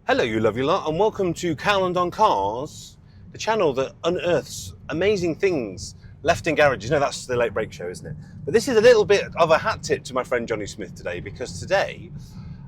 Hello you lovely lot, and welcome to Cowland on Cars, the channel that unearths amazing things left in garages. No, that's the Late Break Show, isn't it? But this is a little bit of a hat tip to my friend Johnny Smith today, because today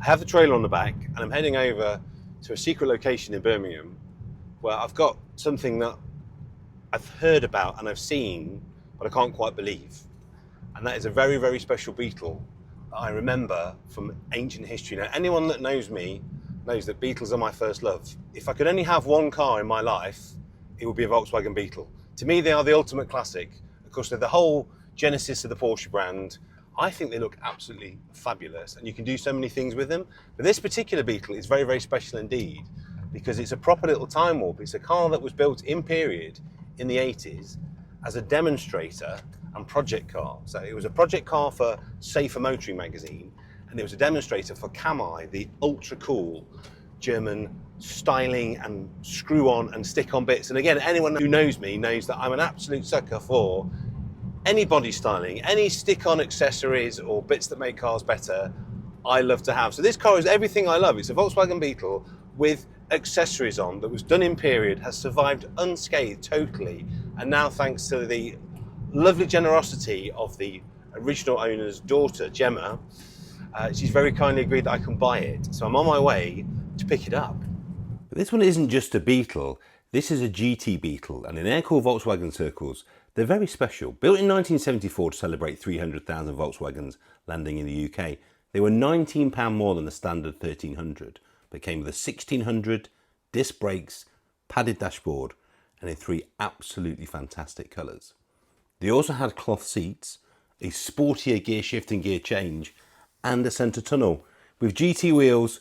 I have the trailer on the back and I'm heading over to a secret location in Birmingham where I've got something that I've heard about and I've seen, but I can't quite believe. And that is a very, very special Beetle that I remember from ancient history. Now, anyone that knows me knows that Beetles are my first love. If I could only have one car in my life, it would be a Volkswagen Beetle. To me, they are the ultimate classic. Of course, they're the whole genesis of the Porsche brand. I think they look absolutely fabulous, and you can do so many things with them. But this particular Beetle is very, very special indeed, because it's a proper little time warp. It's a car that was built in period in the 80s as a demonstrator and project car. So it was a project car for Safer Motoring magazine, and it was a demonstrator for Kamei, the ultra cool German styling and screw on and stick on bits. And again, anyone who knows me knows that I'm an absolute sucker for any body styling, any stick on accessories or bits that make cars better. I love to have. So this car is everything I love. It's a Volkswagen Beetle with accessories on that was done in period, has survived unscathed totally, and now thanks to the lovely generosity of the original owner's daughter, Gemma, she's very kindly agreed that I can buy it. So I'm on my way to pick it up. But this one isn't just a Beetle, this is a GT Beetle, and in air-cooled Volkswagen circles, they're very special. Built in 1974 to celebrate 300,000 Volkswagens landing in the UK, they were £19 more than the standard 1300, but came with a 1600, disc brakes, padded dashboard, and in three absolutely fantastic colours. They also had cloth seats, a sportier gear shift and gear change, and a centre tunnel with GT wheels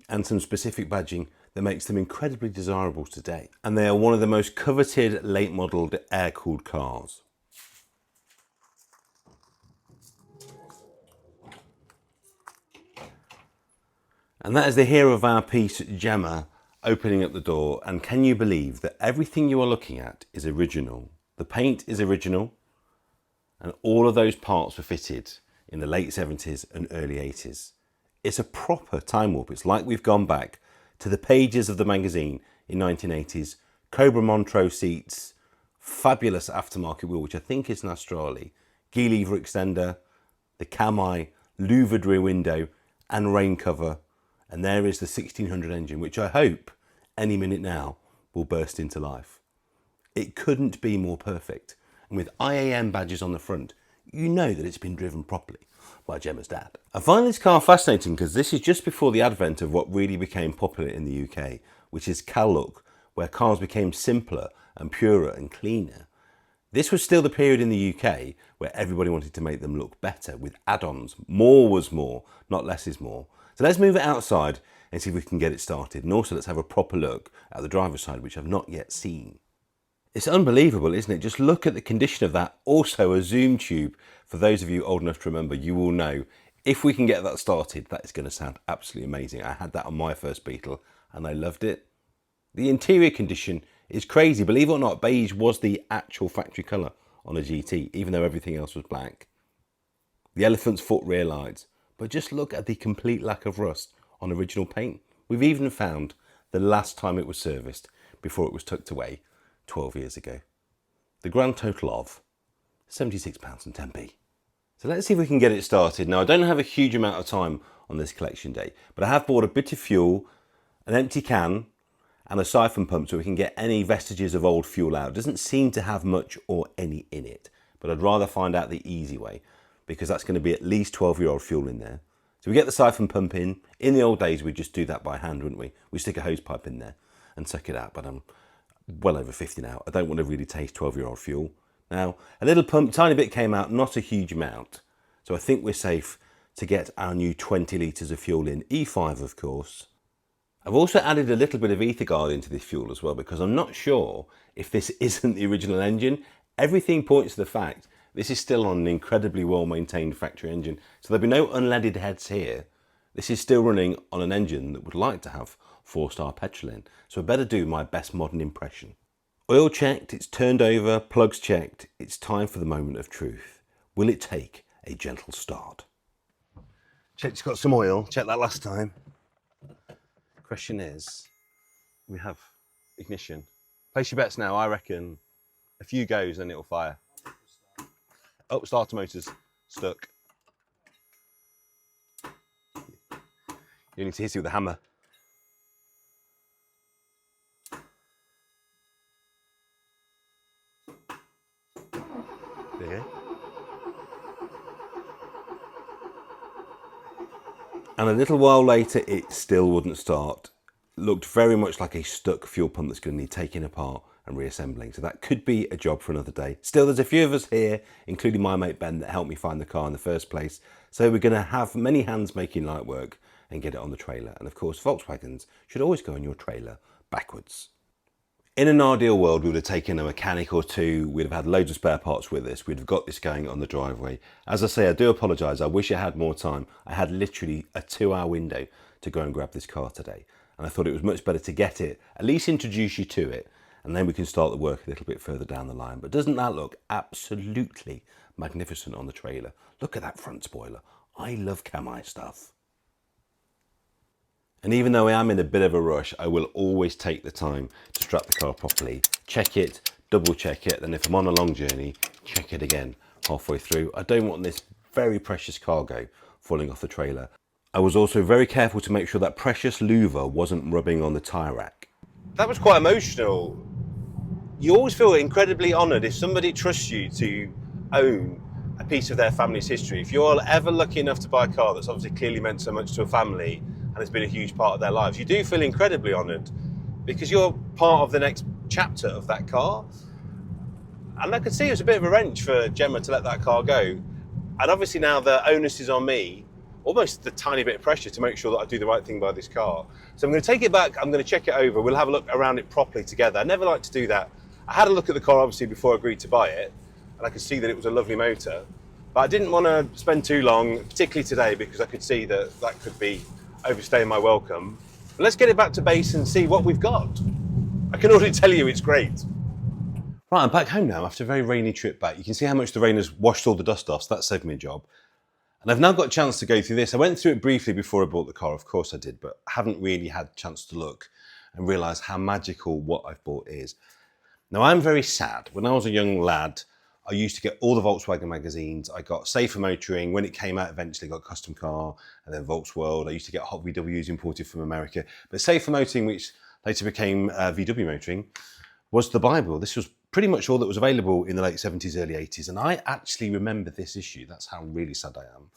and some specific badging that makes them incredibly desirable today. And they are one of the most coveted late modelled air-cooled cars. And that is the hero of our piece, Gemma, opening up the door. And can you believe that everything you are looking at is original? The paint is original, and all of those parts were fitted in the late 70s and early 80s. It's a proper time warp. It's like we've gone back to the pages of the magazine in 1980s. Cobra Montreux seats, fabulous aftermarket wheel, which I think is an Astrali, gear lever extender, the Kamei louvered rear window and rain cover. And there is the 1600 engine, which I hope any minute now will burst into life. It couldn't be more perfect. And with IAM badges on the front, you know that it's been driven properly by Gemma's dad. I find this car fascinating because this is just before the advent of what really became popular in the UK, which is Cal look, where cars became simpler and purer and cleaner. This was still the period in the UK where everybody wanted to make them look better with add-ons. More was more, not less is more. So let's move it outside and see if we can get it started. And also let's have a proper look at the driver's side, which I've not yet seen. It's unbelievable, isn't it? Just look at the condition of that. Also a zoom tube. For those of you old enough to remember, you will know if we can get that started, that is going to sound absolutely amazing. I had that on my first Beetle and I loved it. The interior condition is crazy. Believe it or not, beige was the actual factory colour on a GT, even though everything else was black. The elephant's foot rear lights. But just look at the complete lack of rust on original paint. We've even found the last time it was serviced before it was tucked away 12 years ago. The grand total of £76.10p. So let's see if we can get it started. Now, I don't have a huge amount of time on this collection day, but I have bought a bit of fuel, an empty can, and a siphon pump so we can get any vestiges of old fuel out. It doesn't seem to have much or any in it, but I'd rather find out the easy way, because that's going to be at least 12-year-old fuel in there. So we get the siphon pump in. In the old days, we'd just do that by hand, wouldn't we? We stick a hose pipe in there and suck it out, but I'm well over 50 now. I don't want to really taste 12-year-old fuel. Now, a little pump, tiny bit came out, not a huge amount. So I think we're safe to get our new 20 litres of fuel in, E5 of course. I've also added a little bit of ether guard into this fuel as well, because I'm not sure if this isn't the original engine. Everything points to the fact this is still on an incredibly well-maintained factory engine. So there'll be no unleaded heads here. This is still running on an engine that would like to have 4-star petrol in. So I better do my best modern impression. Oil checked, it's turned over, plugs checked. It's time for the moment of truth. Will it take a gentle start? Checked it's got some oil, checked that last time. Question is, we have ignition. Place your bets now. I reckon a few goes and it'll fire. Oh, starter motor's stuck. You need to hit it with a hammer. There. And a little while later, it still wouldn't start. Looked very much like a stuck fuel pump that's going to need taking apart and reassembling. So that could be a job for another day. Still, there's a few of us here, including my mate Ben, that helped me find the car in the first place. So we're going to have many hands making light work and get it on the trailer. And of course, Volkswagens should always go on your trailer backwards. In an ideal world, we would have taken a mechanic or two, we'd have had loads of spare parts with us, we'd have got this going on the driveway. As I say, I do apologise, I wish I had more time. I had literally a 2-hour window to go and grab this car today. And I thought it was much better to get it, at least introduce you to it, and then we can start the work a little bit further down the line. But doesn't that look absolutely magnificent on the trailer? Look at that front spoiler. I love Kamei stuff. And even though I am in a bit of a rush, I will always take the time to strap the car properly, check it, double check it, then if I'm on a long journey, check it again halfway through. I don't want this very precious cargo falling off the trailer. I was also very careful to make sure that precious louver wasn't rubbing on the tyre rack. That was quite emotional. You always feel incredibly honoured if somebody trusts you to own a piece of their family's history. If you're ever lucky enough to buy a car that's obviously clearly meant so much to a family, and it's been a huge part of their lives, you do feel incredibly honoured because you're part of the next chapter of that car. And I could see it was a bit of a wrench for Gemma to let that car go. And obviously now the onus is on me, almost the tiny bit of pressure to make sure that I do the right thing by this car. So I'm going to take it back, I'm going to check it over, we'll have a look around it properly together. I never like to do that. I had a look at the car obviously before I agreed to buy it, and I could see that it was a lovely motor. But I didn't want to spend too long, particularly today, because I could see that that could be overstaying my welcome. But let's get it back to base and see what we've got. I can already tell you it's great. Right, I'm back home now after a very rainy trip back. You can see how much the rain has washed all the dust off, so that saved me a job. And I've now got a chance to go through this. I went through it briefly before I bought the car, of course I did, but I haven't really had a chance to look and realise how magical what I've bought is. Now, I'm very sad. When I was a young lad, I used to get all the Volkswagen magazines. I got Safer Motoring. When it came out, eventually got Custom Car and then Volksworld. I used to get Hot VWs imported from America. But Safer Motoring, which later became VW Motoring, was the Bible. This was pretty much all that was available in the late 70s, early 80s. And I actually remember this issue. That's how really sad I am.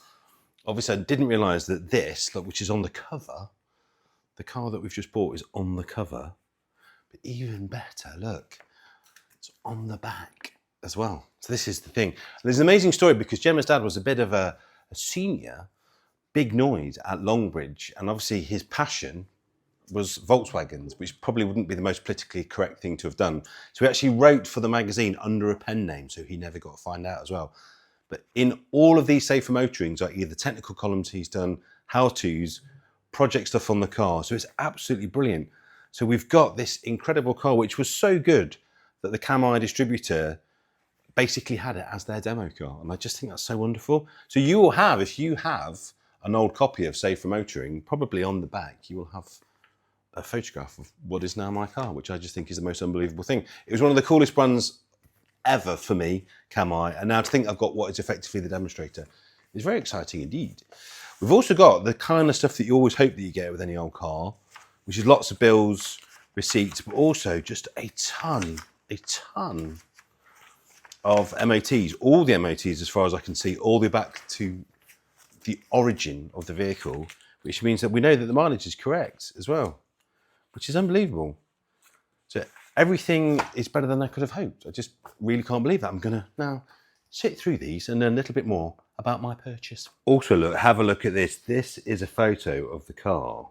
Obviously, I didn't realise that this, look, which is on the cover, the car that we've just bought is on the cover. But even better, look, it's on the back as well. So this is the thing. And there's an amazing story because Gemma's dad was a bit of a senior, big noise at Longbridge. And obviously his passion was Volkswagens, which probably wouldn't be the most politically correct thing to have done. So he actually wrote for the magazine under a pen name, so he never got to find out as well. But in all of these Safer Motorings are either technical columns he's done, how-tos, project stuff on the car. So it's absolutely brilliant. So we've got this incredible car, which was so good that the Kamei distributor basically had it as their demo car. And I just think that's so wonderful. So you will have, if you have an old copy of Safer Motoring, probably on the back, you will have a photograph of what is now my car, which I just think is the most unbelievable thing. It was one of the coolest brands ever for me, Kamei, and now to think I've got what is effectively the demonstrator is very exciting indeed. We've also got the kind of stuff that you always hope that you get with any old car, which is lots of bills, receipts, but also just a ton of MOTs, all the MOTs as far as I can see, all the way back to the origin of the vehicle, which means that we know that the mileage is correct as well, which is unbelievable. So everything is better than I could have hoped. I just really can't believe that. I'm going to now sit through these and learn a little bit more about my purchase. Also, look, have a look at this. This is a photo of the car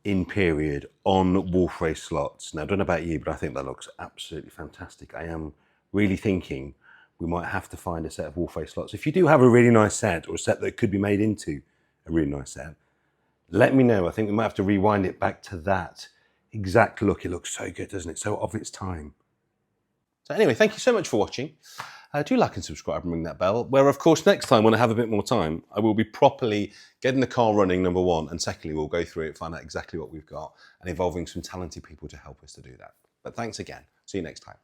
in period on Wolf Race slots. Now, I don't know about you, but I think that looks absolutely fantastic. I am really thinking we might have to find a set of Wolf Race slots. If you do have a really nice set or a set that could be made into a really nice set, let me know. I think we might have to rewind it back to that exact look. It looks so good, doesn't it? So of its time. So anyway, thank you so much for watching. Do like and subscribe and ring that bell, where of course next time when I have a bit more time, I will be properly getting the car running, number one, and secondly, we'll go through it, find out exactly what we've got, and involving some talented people to help us to do that. But thanks again. See you next time.